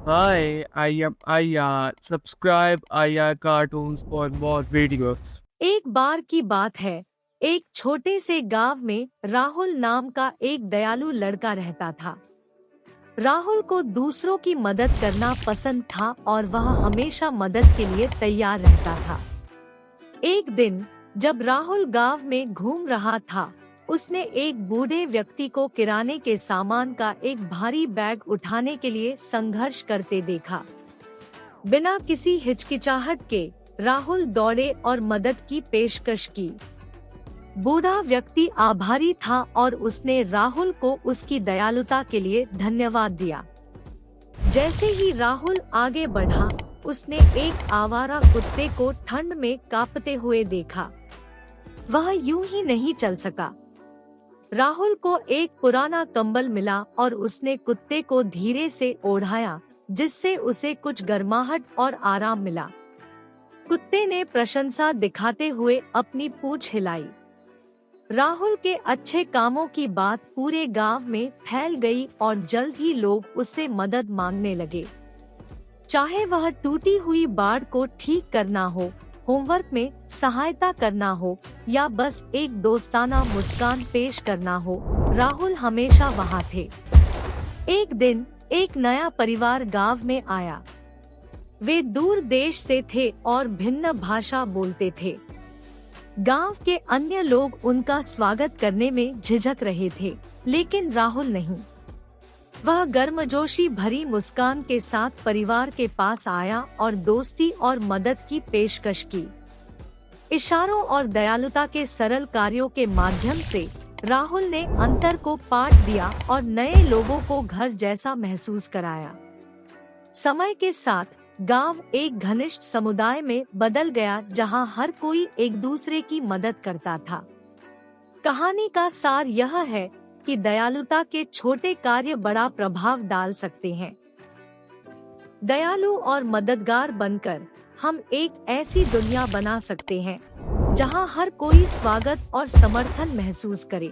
Hi, I am Aya. Subscribe Aya Cartoons for more videos. एक बार की बात है, एक छोटे से गांव में राहुल नाम का एक दयालु लड़का रहता था। राहुल को दूसरों की मदद करना पसंद था और वह हमेशा मदद के लिए तैयार रहता था। एक दिन जब राहुल गांव में घूम रहा था, उसने एक बूढ़े व्यक्ति को किराने के सामान का एक भारी बैग उठाने के लिए संघर्ष करते देखा। बिना किसी हिचकिचाहट के राहुल दौड़े और मदद की पेशकश की। बूढ़ा व्यक्ति आभारी था और उसने राहुल को उसकी दयालुता के लिए धन्यवाद दिया। जैसे ही राहुल आगे बढ़ा, उसने एक आवारा कुत्ते को ठंड में कांपते हुए देखा। वह यूं ही नहीं चल सका। राहुल को एक पुराना कंबल मिला और उसने कुत्ते को धीरे से ओढ़ाया, जिससे उसे कुछ गर्माहट और आराम मिला। कुत्ते ने प्रशंसा दिखाते हुए अपनी पूंछ हिलाई। राहुल के अच्छे कामों की बात पूरे गांव में फैल गई और जल्द ही लोग उससे मदद मांगने लगे। चाहे वह टूटी हुई बाड़ को ठीक करना हो, होमवर्क में सहायता करना हो या बस एक दोस्ताना मुस्कान पेश करना हो, राहुल हमेशा वहां थे। एक दिन एक नया परिवार गांव में आया। वे दूर देश से थे और भिन्न भाषा बोलते थे। गांव के अन्य लोग उनका स्वागत करने में झिझक रहे थे, लेकिन राहुल नहीं। वह गर्मजोशी भरी मुस्कान के साथ परिवार के पास आया और दोस्ती और मदद की पेशकश की। इशारों और दयालुता के सरल कार्यों के माध्यम से राहुल ने अंतर को पाट दिया और नए लोगों को घर जैसा महसूस कराया। समय के साथ गांव एक घनिष्ठ समुदाय में बदल गया, जहां हर कोई एक दूसरे की मदद करता था। कहानी का सार यह है कि दयालुता के छोटे कार्य बड़ा प्रभाव डाल सकते हैं। दयालु और मददगार बनकर हम एक ऐसी दुनिया बना सकते हैं जहां हर कोई स्वागत और समर्थन महसूस करे।